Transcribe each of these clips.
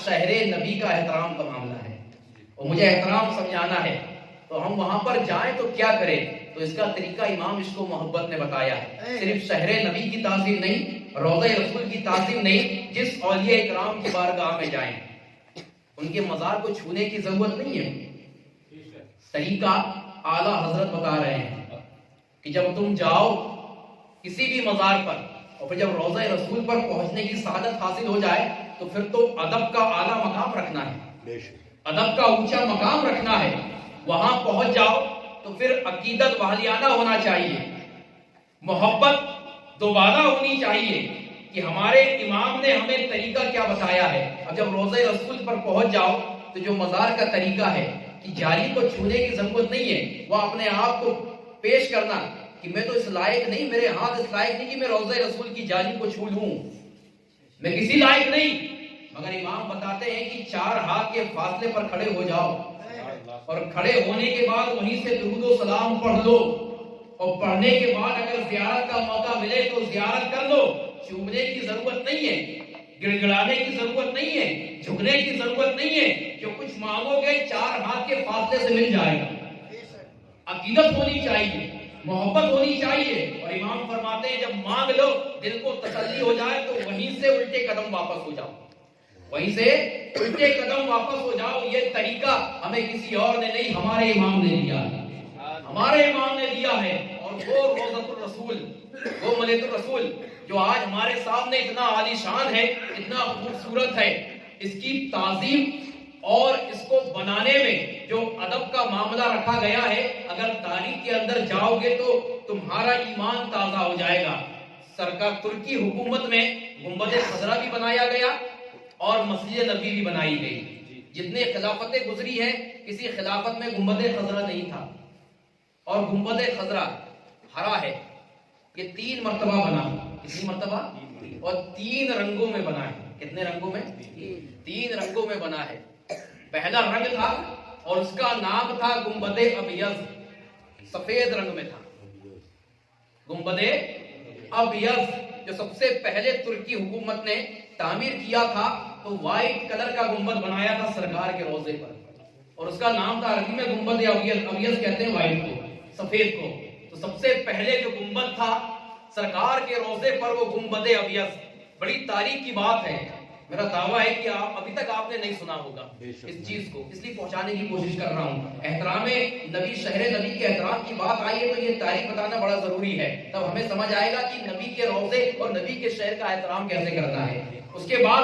شہر نبی کا احترام کا معاملہ ہے اور مجھے احترام سمجھانا ہے تو ہم وہاں پر جائیں تو کیا کریں؟ تو اس کا طریقہ امام عشق و محبت نے بتایا ہے. صرف شہر نبی کی تعظیم نہیں، روضہ رسول کی تعظیم نہیں، جس اولیاء اکرام کی بارگاہ میں جائیں ان کے مزار کو چھونے کی ضرورت نہیں ہے. طریقہ اعلیٰ حضرت بتا رہے ہیں کہ جب تم جاؤ کسی بھی مزار پر اور پھر جب روضہ رسول پر پہنچنے کی سعادت حاصل ہو جائے تو پھر تو ادب کا اعلیٰ مقام رکھنا ہے، ادب کا اونچا مقام رکھنا ہے. وہاں پہنچ جاؤ تو پھر عقیدت والیانہ ہونا چاہیے، محبت دوبارہ ہونی چاہیے کہ ہمارے امام نے ہمیں طریقہ کیا بتایا ہے. اب جب روضہ رسول پر پہنچ جاؤ تو جو مزار کا طریقہ ہے کہ جاری کو چھونے کی ضرورت نہیں ہے، وہ اپنے آپ کو پیش کرنا کہ میں تو اس لائق نہیں، میرے ہاتھ اس لائق نہیں کہ میں روضہ رسول کی جاری کو چھو لوں، میں کسی لائق نہیں. مگر امام بتاتے ہیں کہ 4 ہاتھ کے فاصلے پر کھڑے ہو جاؤ اور کھڑے ہونے کے بعد وہیں سے درود و سلام پڑھ لو اور پڑھنے کے بعد اگر زیارت کا موقع ملے تو زیارت کر لو. چومنے کی ضرورت نہیں ہے، گڑ گڑانے کی ضرورت نہیں ہے، جھکنے کی ضرورت نہیں ہے. جو کچھ مانگو گے 4 ہاتھ کے فاصلے سے مل جائے گا. عقیدت ہونی چاہیے، محبت ہونی چاہیے. اور امام فرماتے ہیں جب مانگ لو دل کو تسلی ہو جائے تو وہیں سے الٹے قدم واپس ہو جاؤ، وہیں سے الٹے قدم واپس ہو جاؤ. یہ طریقہ ہمیں کسی اور نے نہیں، ہمارے امام نے دیا ہے، ہمارے امام نے دیا ہے. اور وہ روضۃ الرسول، وہ ملیۃ الرسول جو آج ہمارے سامنے اتنا عالی شان ہے، اتنا خوبصورت ہے، اس کی تعظیم اور اس کو بنانے میں جو ادب کا معاملہ رکھا گیا ہے، اگر تاریخ کے اندر جاؤ گے تو تمہارا ایمان تازہ ہو جائے گا. سرکار ترکی حکومت میں گنبد خضرا بھی بنایا گیا اور مسجد نبی بھی بنائی گئی. جتنے خلافتیں گزری ہیں کسی خلافت میں گنبد خضرا نہیں تھا. اور گنبد خضرا ہرا ہے، یہ 3 مرتبہ بنا. کتنی مرتبہ؟ اور 3 رنگوں میں بنا ہے. کتنے رنگوں میں؟ 3 رنگوں میں بنا ہے. پہلا رنگ تھا اور اس کا نام تھا گنبد ابیض، سفید رنگ میں تھا. گنبد ابیض جو سب سے پہلے ترکی حکومت نے تعمیر کیا تھا تو وائٹ کلر کا گنبد بنایا تھا سرکار کے روضے پر، اور اس کا نام تھا عربی میں گنبد ابیض. ابیض کہتے ہیں وائٹ کو، سفید کو. تو سب سے پہلے جو گنبد تھا سرکار کے روضے پر وہ گنبد ابیض. بڑی تاریخ کی بات ہے. میرا دعویٰ ہے کہ ابھی تک آپ نے نہیں سنا ہوگا اس چیز کو، اس لیے پہنچانے کی کوشش کر رہا ہوں. احترام نبی، شہر نبی کے احترام کی بات آئی ہے تو یہ تاریخ بتانا بڑا ضروری ہے. تب ہمیں سمجھ آئے گا کہ نبی کے روضے اور نبی کے شہر کا احترام کیسے کرنا ہے. اس کے بعد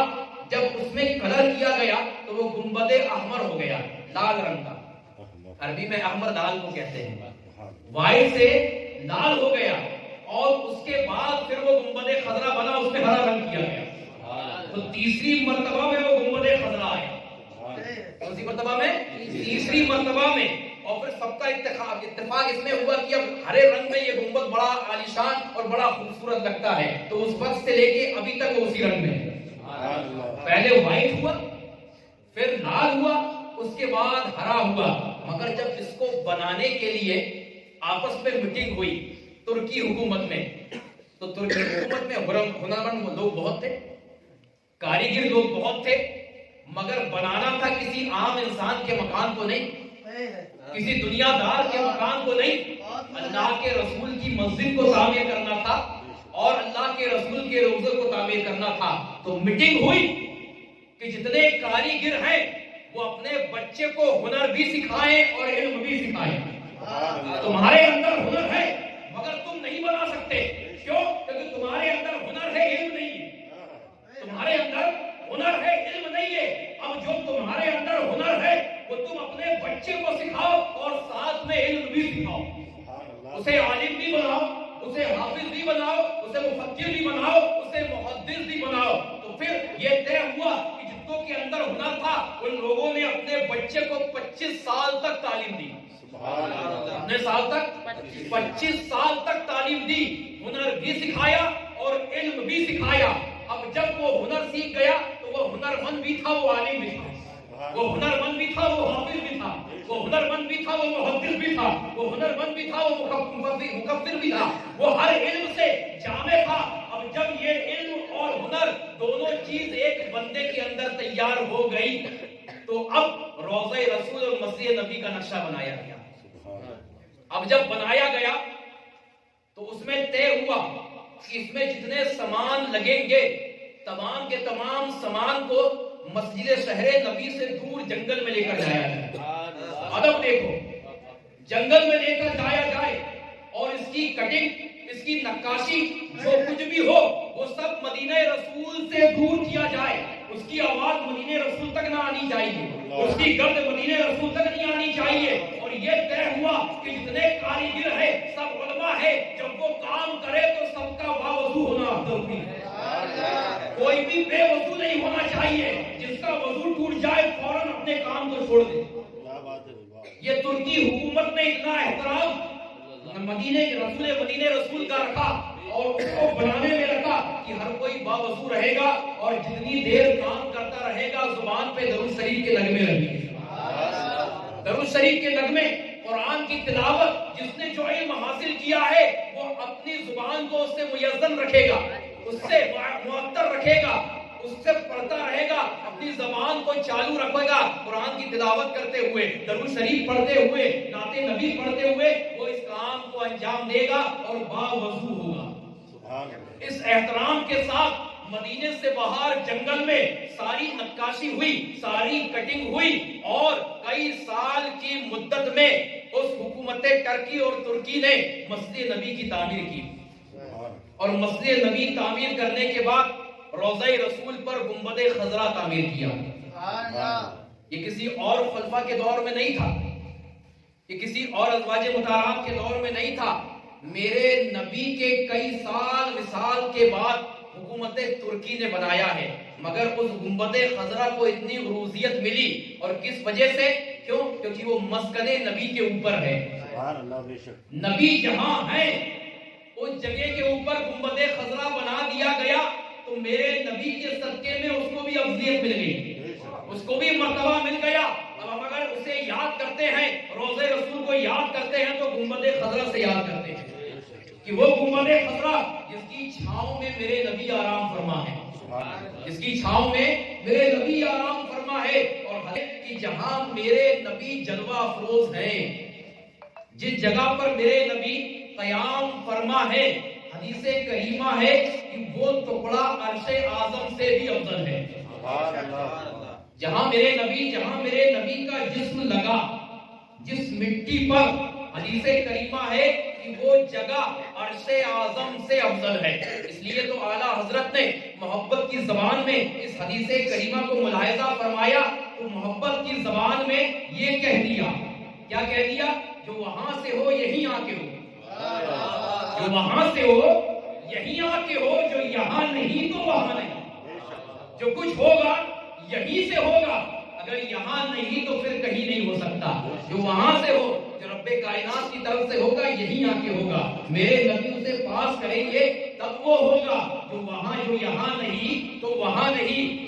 جب اس میں کلر کیا گیا تو وہ گنبد احمر ہو گیا، لال رنگ کا. عربی میں احمر لال کو کہتے ہیں. وائٹ سے لال ہو گیا اور اس کے بعد پھر وہ گنبد خضرا بنا، اس میں ہرا رنگ کیا گیا. تو تیسری مرتبہ میں وہ گنبد خضرا ہے. کون سی مرتبہ میں؟ تیسری مرتبہ میں. اور پھر سب کا اتفاق اس میں ہوا کہ اب ہرے رنگ میں یہ گنبد بڑا عالیشان اور بڑا خوبصورت لگتا ہے. تو اس وقت سے لے کے ابھی تک وہ اسی رنگ میں ہے. پہلے وائٹ ہوا، پھر لال ہوا، اس کے بعد ہرا ہوا. مگر جب اس کو بنانے کے لیے آپس میں میٹنگ ہوئی ترکی حکومت میں، تو ترکی حکومت میں ہنرمند لوگ بہت تھے، کاریگر لوگ بہت تھے، مگر بنانا تھا کسی عام انسان کے مکان کو نہیں، کسی دنیا دار کے مکان کو نہیں. اللہ کے رسول کی مسجد کو تعمیر کرنا تھا اور اللہ کے رسول کے روضے کو تعمیر کرنا تھا. تو میٹنگ ہوئی کہ جتنے کاریگر ہیں وہ اپنے بچے کو ہنر بھی سکھائیں اور علم بھی سکھائیں. تمہارے اندر ہنر ہے مگر تم نہیں بنا سکتے. کیوں؟ کیونکہ تمہارے اندر ہنر ہے، علم نہیں ہے. تمہارے اندر ہنر ہے، علم نہیں ہے. اب جو تمہارے اندر ہنر ہے وہ تم اپنے بچے کو سکھاؤ اور ساتھ میں علم بھی سکھاؤ. اسے عالم بھی بناؤ، اسے حافظ بھی بناؤ، اسے مفکر بھی بناؤ، اسے محدث بھی بناؤ. تو پھر یہ طے ہوا کہ جتوں کے اندر ہنر تھا ان لوگوں نے اپنے بچے کو 25 سال تک تعلیم دی. کتنے سال تک؟ 25 سال تک تعلیم دی، ہنر بھی سکھایا اور علم بھی سکھایا. اب جب وہ ہنر سیکھ گیا تو وہ ہنرمند بھی تھا، وہ عالم بھی تھا. وہ ہنرمند بھی تھا، وہ حافظ بھی تھا. وہ ہنرمند بھی تھا، وہ محدث بھی تھا. وہ ہنرمند بھی تھا، وہ مکفر بھی تھا. وہ ہر علم سے جامع تھا. اب اور جب یہ علم اور ہنر دونوں چیز ایک بندے کے اندر تیار ہو گئی تو اب روضہ رسول اور مسجد نبی کا نقشہ بنایا گیا. اب جب بنایا گیا تو اس میں طے ہوا کہ اس میں جتنے سامان لگیں گے تمام کے تمام سامان کو مسجد شہر نبی سے دور جنگل میں لے کر جایا جائے. ادب دیکھو, جنگل میں لے کر جایا جائے اور اس کی کٹنگ, اس کی نقاشی, جو کچھ بھی ہو وہ سب مدینہ رسول سے دور کیا جائے. اس کی آواز مدینہ رسول تک نہ آنی چاہیے, اس کی گرد مدینہ رسول تک نہیں آنی چاہیے. اور یہ طے ہوا کہ جتنے کاریگر ہے سب علماء ہے, جب وہ کام کرے تو سب کا باوضو ہونا ضروری ہے. کوئی بھی بے وضو نہیں ہونا چاہیے. جس کا وضو ٹوٹ جائے فوراً اپنے کام کو چھوڑ دے. یہ ترکی حکومت نے اتنا احترام مدینہ رسول کا رکھا اور اس کو بنانے میں رکھا کہ ہر کوئی باوضو رہے گا اور جتنی دیر کام کرتا رہے گا زبان پہ درود شریف کے نغمے رہیں گے. درود شریف کے نغمے, قرآن کی تلاوت. جس نے جو علم حاصل کیا ہے وہ اپنی زبان کو اس سے میزن رکھے گا, اس سے معطر رکھے گا, اس سے پڑھتا رہے گا, اپنی زبان کو چالو رکھے گا قرآن کی تلاوت کرتے ہوئے, درود شریف پڑھتے ہوئے, نعت نبی پڑھتے ہوئے. وہ اس کام کو انجام دے گا اور باوضو ہوگا. اس احترام کے ساتھ مدینے سے باہر جنگل میں ساری نقاشی ہوئی, ساری کٹنگ ہوئی اور کئی سال کی مدت میں اس حکومت ٹرکی اور ترکی نے مسجد نبی کی تعمیر کی. اور مسجد نبی تعمیر کرنے کے بعد روضہ رسول پر گنبد خضرا تعمیر کیا. یہ کسی اور خلفاء کے دور میں نہیں تھا, یہ کسی اور ازواج مطہرات کے دور میں نہیں تھا. میرے نبی کے کئی سال وصال کے بعد حکومت ترکی نے بنایا ہے. مگر اس گنبد خضرا کو اتنی عروضیت ملی اور کس وجہ سے؟ کیوں؟ کیونکہ وہ مسکن نبی کے اوپر ہے. نبی جہاں ہے اس جگہ کے اوپر گنبد خضرا بنا دیا گیا تو میرے نبی کے صدقے میں اس کو بھی افضلیت مل گئی, اس کو بھی مرتبہ مل گیا. اب ہم اگر اسے یاد کرتے ہیں, روضہ رسول کو یاد کرتے ہیں تو گنبد خضرا سے یاد کرتے ہیں کہ وہ گنبد خضرا جس کی چھاؤں میں میرے نبی آرام فرما ہے, جس کی چھاؤں میں میرے نبی آرام فرما ہے. اور کہ جہاں میرے نبی جلوہ افروز ہیں, جس جگہ پر میرے نبی قیام فرما ہے, حدیث کریمہ ہے کہ وہ ٹکڑا عرش اعظم سے بھی افضل ہے. جہاں میرے نبی کا جسم لگا, جس مٹی پر, حدیث کریمہ ہے کہ وہ جگہ عرش اعظم سے افضل ہے. اس لیے تو اعلیٰ حضرت نے محبت کی زبان میں اس حدیث کریمہ کو ملاحظہ فرمایا تو محبت کی زبان میں یہ کہہ دیا. کیا کہہ دیا؟ جو وہاں سے ہو یہیں آ کے ہو, جو وہاں سے ہو یہیں آ کے ہو, جو یہاں نہیں تو وہاں نہیں. جو کچھ ہوگا یہیں سے ہوگا, اگر یہاں نہیں تو پھر کہیں نہیں ہو سکتا. جو وہاں سے ہو, جو رب کائنات کی طرف سے ہوگا یہیں آ کے ہوگا. میرے نبی اسے پاس کریں گے تب وہ ہوگا. جو وہاں, جو یہاں نہیں تو وہاں نہیں.